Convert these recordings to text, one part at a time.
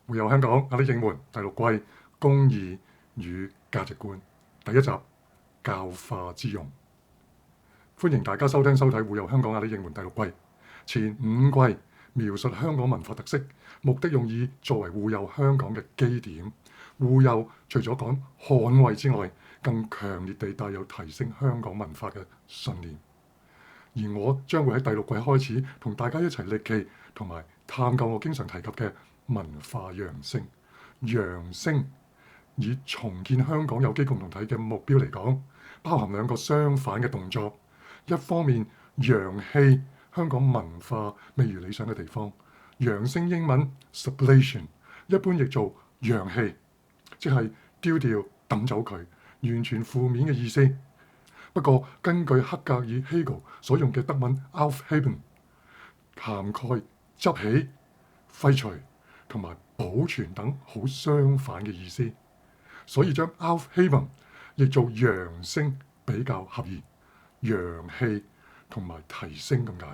會有香港壓力應門第6季公義與價值觀第1集教化之用。歡迎大家收聽收睇會有香港壓力應門第6季。前5季描述香港文化特色，目的用以作為會有香港嘅基點。會有除咗講捍衛之外，更強烈地帶有提升香港文化嘅信念。而我將會喺第6季開始同大家一齊歷奇同埋探究我經常提及嘅文化揚升。揚升以重建香港有機共同體嘅目標嚟講，包含2個相反嘅動作。一方面揚棄香港文化未如理想嘅地方，揚升英文 sublation 一般譯做揚棄，即係丟掉抌走佢，完全負面嘅意思。不過根據黑格爾 Hegel 所用嘅德文 aufheben， 涵蓋執起、廢除同埋保存等好相反嘅意思，所以將 aufheben 譯做揚升比較合宜，揚棄同埋提升咁解。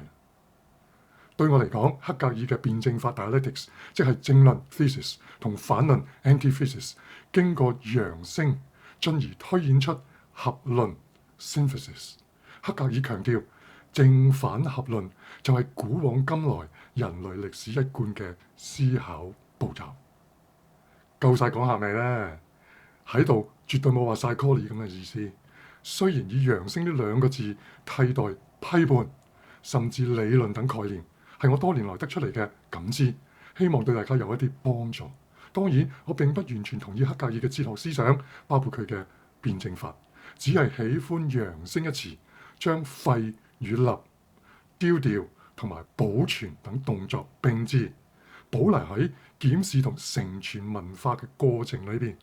對我嚟講，黑格爾嘅辯證法 dialectics 即係正論 thesis 同反論 antithesis， 經過揚升進而推演出合論 synthesis。黑格爾強調正反合論就係古往今來人類歷史一貫嘅思考步驟。夠晒講下未呢？喺度絕對冇話 psychology 咁嘅意思。雖然以揚升呢2個字替代批判甚至理論等概念，係我多年來得出嚟嘅感知，希望對大家有一啲幫助。當然，我並不完全同意黑格爾嘅哲學思想，包括佢嘅辯證法，只係喜歡揚升一詞，將廢與立、丟掉同埋保存等動作並置，保留喺檢視同承傳文化嘅過程裏邊，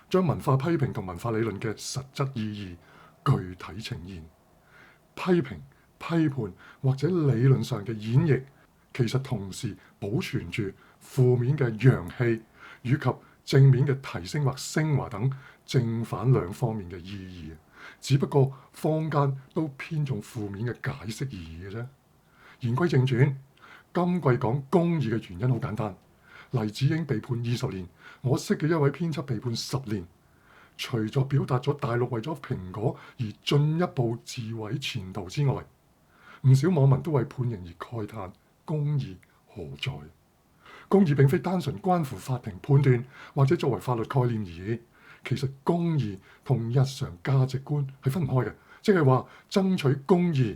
將文化批評同文化理論嘅實質意義具體呈現。批評、批判或者理論上嘅演繹，其實同時保存住負面嘅揚棄以及正面嘅提升或升華等正反2方面嘅意義。只不過坊間都偏重負面嘅解釋而已嘅啫。言歸正傳，今季講公義嘅原因好簡單。黎智英被判20年，我識嘅一位編輯被判10年。除咗表達咗大陸為咗蘋果而進一步自毀前途之外，唔少網民都為判刑而慨嘆公義何在？公義並非單純關乎法庭判斷或者作為法律概念而已。其實公義同日常價值觀係分唔開嘅，即係話爭取公義，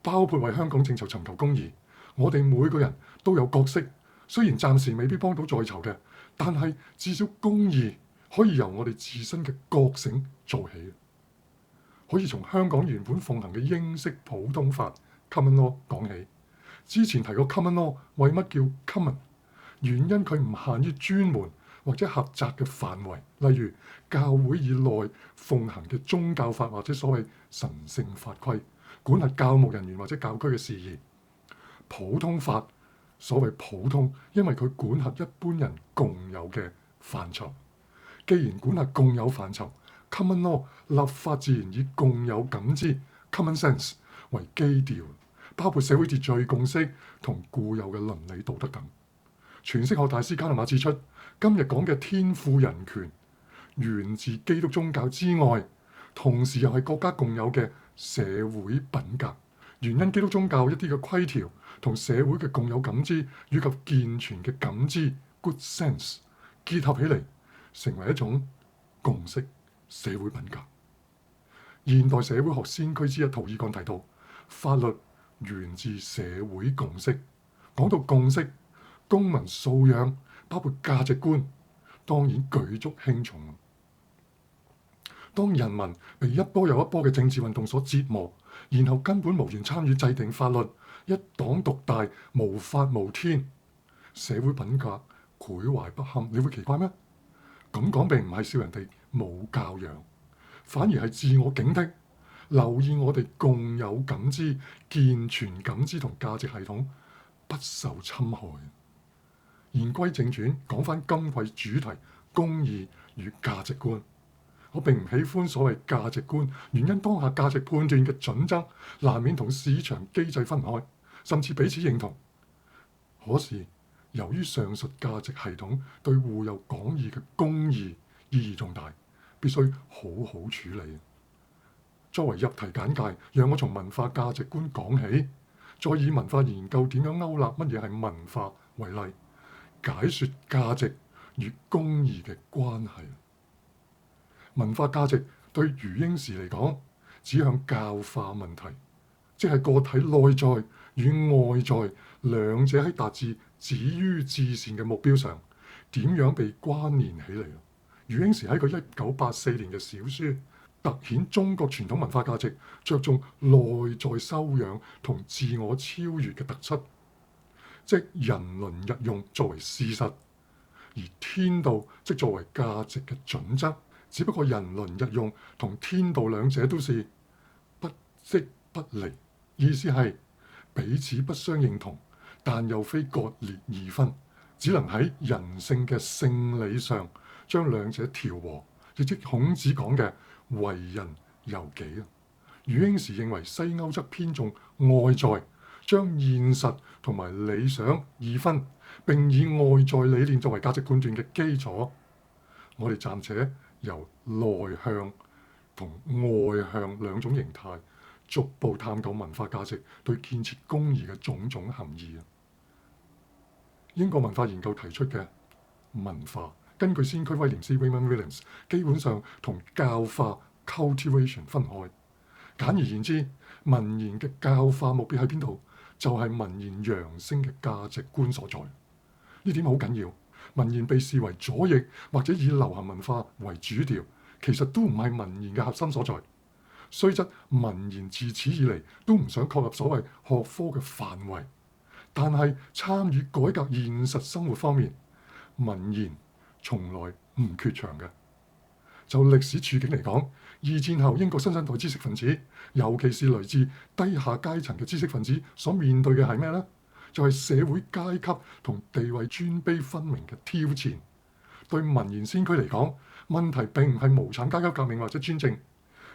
包括為香港正囚尋求公義。我哋每個人都有角色，雖然暫時未必幫到在囚嘅，但係至少公義可以由我哋自身嘅覺醒做起，可以從香港原本奉行嘅英式普通法 common law 講起。之前提過 common law 為乜叫 common？ 原因佢唔限於專門或者狹窄嘅範圍，例如教會以內奉行嘅宗教法或者所謂神聖法規，管轄教牧人員或者教區嘅事宜。普通法所謂普通，因為佢管轄一般人共有嘅範疇。既然管轄共有範疇 ，common law 立法自然以共有感知 common sense 為基調，包括社會秩序共識同固有嘅倫理道德等。詮釋學大師卡納馬指出，今日講嘅天賦人權源自基督宗教之外，同時又係國家共有嘅社會品格。原因基督宗教一啲嘅規條同社會嘅共有感知以及健全嘅感知 good sense 結合起嚟，成為一種共識社會品格。現代社會學先驅之一涂爾幹提到，法律源自社會共識。講到共識，公民素養包括價值觀，當然舉足輕重。當人民被一波又一波嘅政治運動所折磨，然後根本無緣參與制定法律，一黨獨大，無法無天，社會品格潰壞不堪，你會奇怪咩？咁講並唔係笑人哋冇教養，反而係自我警惕，留意我哋共有感知、健全感知同價值系統不受侵害。言歸正傳，講翻今季主題公義與價值觀。我並唔喜歡所謂價值觀，原因當下價值判斷嘅準則難免同市場機制分唔開，甚至彼此認同。可是由於上述價值系統對互有廣義嘅公義意義重大，必須好好處理。作為入題簡介，讓我從文化價值觀講起，再以文化研究點樣勾勒乜嘢係文化為例，解說價值與公義嘅關係。文化價值對余英時嚟講，指向教化問題，即係個體內在與外在兩者喺達至止於至善嘅目標上，點樣被關聯起嚟。余英時喺佢1984年嘅小書，突顯中國傳統文化價值着重內在修養同自我超越嘅特質，即人倫日用作為事實，而天道即作為價值嘅準則。只不過人倫日用同天道兩者都是不即不離，意思係彼此不相認同，但又非割裂二分，只能喺人性嘅性理上將兩者調和，亦即孔子講嘅為人由己啊。余英時認為西歐則偏重外在，將現實同埋理想二分，並以外在理念作為價值判斷嘅基礎。我哋暫且由內向同外向兩種形態，逐步探究文化價值對建設公義嘅種種含義。英國文化研究提出嘅文化，根據先驅威廉斯 Raymond Williams， 基本上同教化 cultivation 分開。簡而言之，文言嘅教化目標喺邊度？就係文言揚升嘅價值觀所在。呢點好緊要。文言被視為左翼或者以流行文化為主調，其實都唔係文言嘅核心所在。雖則文言自此以嚟都唔想確立所謂學科嘅範圍，但係參與改革現實生活方面，文言從來唔缺場嘅。就歷史處境嚟講，二戰後英國新生代知識分子，尤其是來自低下階層嘅知識分子所面對嘅係咩呢？就係社會階級同地位尊卑分明嘅挑戰。對文言先驅嚟講，問題並唔係無產階級革命或者專政，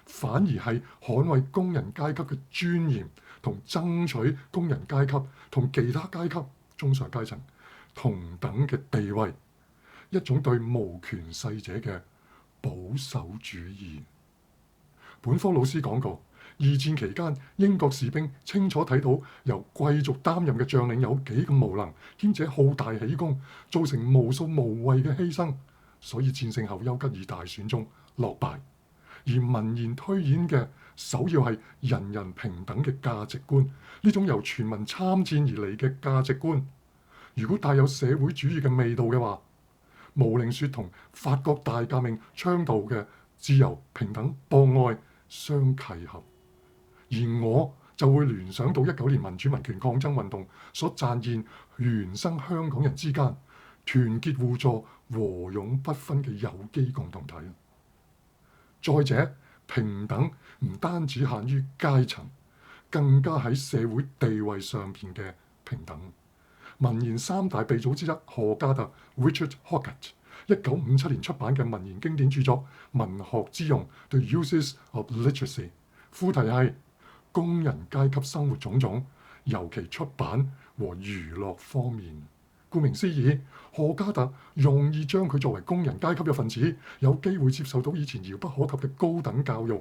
反而係捍衛工人階級嘅尊嚴同爭取工人階級同其他階級中上階層同等嘅地位，一種對無權勢者嘅保守主義。本科老師講過，二戰期間英國士兵清楚睇到由貴族擔任嘅將領有幾咁無能，兼且好大喜功，造成無數無謂嘅犧牲，所以戰勝後丘吉爾大選中落敗。而文言推演嘅首要係人人平等嘅價值觀，呢種由全民參戰而嚟嘅價值觀，如果帶有社會主義嘅味道嘅話，毛寧說同法國大革命倡導嘅自由、平等、博愛相契合。而我就會聯想到19年民主民權抗爭運動所展現原生香港人之間團結互助、和勇不分嘅有機共同體。再者，平等唔單止限於階層，更加喺社會地位上邊嘅平等。文言三大鼻祖之一何嘉特 Richard Hoggart 1957年出版嘅文言經典著作《文學之用》The Uses of Literacy， 副題係工人階級生活種種，尤其出版和娛樂方面。顧名思義，何嘉特容易將佢作為工人階級嘅分子，有機會接受到以前遙不可及嘅高等教育，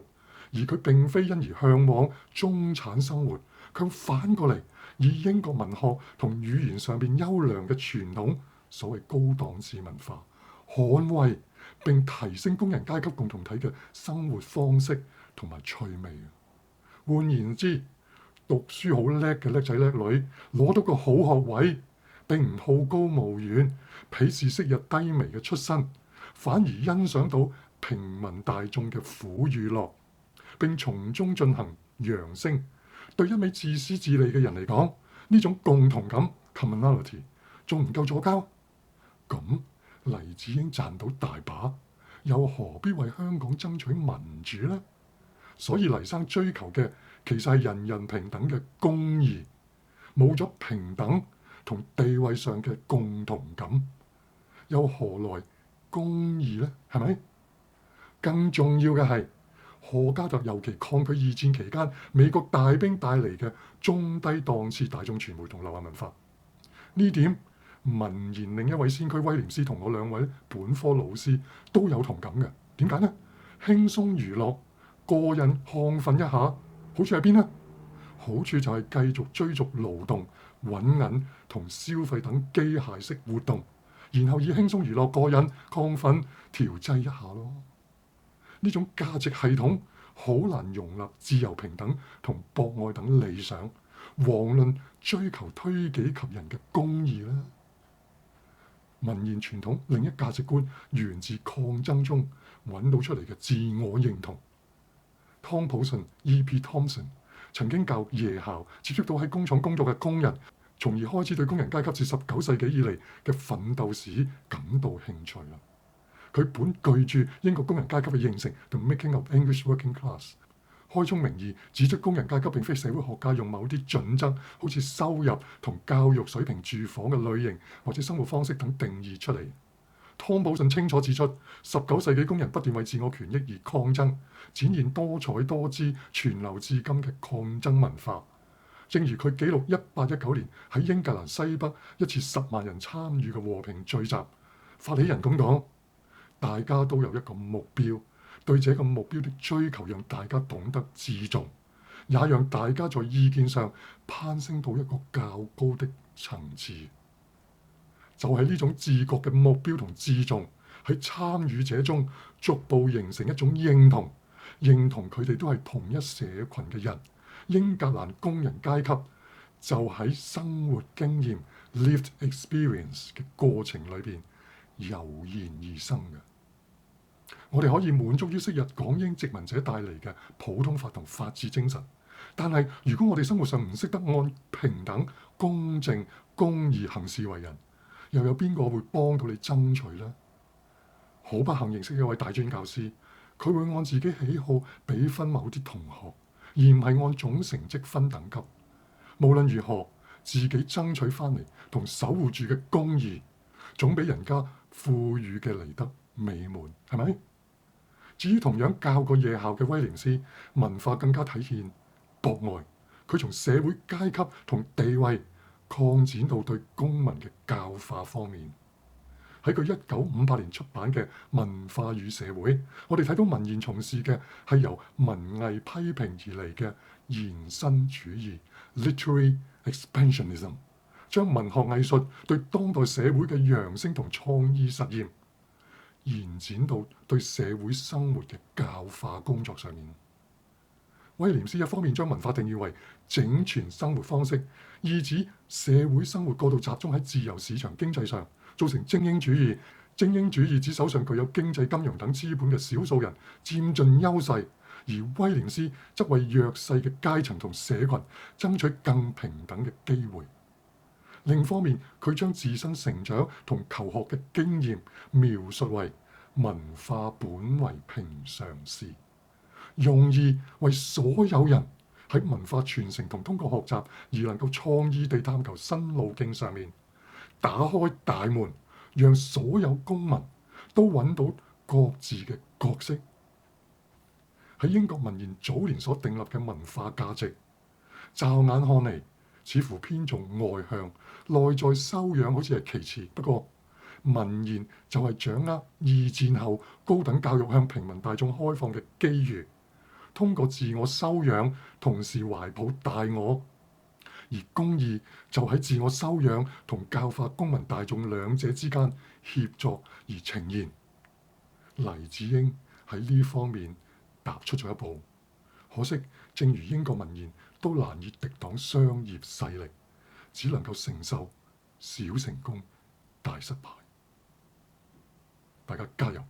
而佢並非因而向往中產生活，卻反過嚟以英國文學同語言上邊優良嘅傳統，所謂高檔次文化，捍衛並提升工人階級共同體嘅生活方式同埋趣味。換言之，讀書好叻嘅叻仔叻女攞到個好學位，並唔好高騖遠，鄙視昔日低微嘅出身，反而欣賞到平民大眾嘅苦與樂，並從中進行揚升。對一味自私自利嘅人嚟講，呢種共同感 commonality 仲唔夠左膠？咁黎智英賺到大把，又何必為香港爭取民主呢？所以黎生追求嘅其實係人人平等嘅公義，冇咗平等同地位上嘅共同感，又何來公義呢？係咪？更重要嘅係，何嘉特尤其抗拒二戰期間美國大兵帶嚟嘅中低檔次大眾傳媒同流行文化。呢點文言另一位先驅威廉斯同我兩位本科老師都有同感嘅。點解呢？輕鬆娛樂、過癮、亢奮一下，好處喺邊呢？好處就係繼續追逐勞動、揾銀同消費等機械式活動，然後以輕鬆娛樂、過癮、亢奮調劑一下咯。呢種價值系統好難容納自由平等同博愛等理想，遑論追求推己及人嘅公義啦。文言傳統另一價值觀源自抗爭中揾到出嚟嘅自我認同。湯普遜 E.P. Thompson 曾經教夜校，接觸到喺工廠工作嘅工人，從而開始對工人階級自19世紀以嚟嘅奮鬥史感到興趣啦。佢本據住英國工人階級嘅形成 The Making of English Working Class， 開宗明義指出工人階級並非社會學家用某啲準則，好似收入同教育水平、住房嘅類型或者生活方式等定義出嚟。湯普遜清楚指出，19世紀工人不斷為自我權益而抗爭，展現多彩多姿、傳流至今嘅抗爭文化。正如佢記錄1819年喺英格蘭西北一次10萬人參與嘅和平聚集，發起人咁講：大家都有一個目標，對這個目標的追求讓大家懂得自重，也讓大家在意見上攀升到一個較高的層次。就係呢種自覺嘅目標同自重，喺參與者中逐步形成一種認同，認同佢哋都係同一社群嘅人。英格蘭工人階級就喺生活經驗 （lived experience） 嘅過程裏邊油然而生嘅。我哋可以滿足於昔日港英殖民者帶嚟嘅普通法同法治精神，但係如果我哋生活上唔識得按平等、公正、公義行事為人，又有邊個會幫到你爭取呢？好不幸認識一位大專教師，佢會按自己喜好俾分某啲同學，而唔係按總成績分等級。無論如何，自己爭取翻嚟同守護住嘅公義，總比人家賦予嘅嚟得美滿，係咪？至於同樣教過夜校嘅威廉斯，文化更加體現博愛。佢從社會階級同地位擴展到對公民嘅教化方面。喺佢1958年出版嘅《文化與社會》，我哋睇到文言從事嘅係由文藝批評而嚟嘅延伸主義 （literary expansionism），將文學藝術對當代社會嘅揚聲同創意實驗延展到對社會生活嘅教化工作上面。威廉斯一方面將文化定義為整全生活方式，意指社會生活過度集中喺自由市場經濟上，造成精英主義。精英主義指手上具有經濟、金融等資本嘅少數人佔盡優勢，而威廉斯則為弱勢嘅階層同社群爭取更平等嘅機會。另一方面，佢將自身成長同求學嘅經驗描述為文化本為平常事，容易為所有人喺文化傳承同通過學習而能夠創意地探求新路徑上面打開大門，讓所有公民都揾到各自嘅角色。喺英國文言早年所訂立嘅文化價值，驟眼看嚟似乎偏重外向，內在修養好似係其次。不過文言就係掌握二戰後高等教育向平民大眾開放嘅機遇，通過自我修養，同時懷抱大我。而公義就喺自我修養同教化公民大眾兩者之間協作而呈現。黎智英喺呢方面踏出咗一步，可惜正如英國文言都難以敵擋商業勢力，只能夠承受小成功大失敗。大家加油！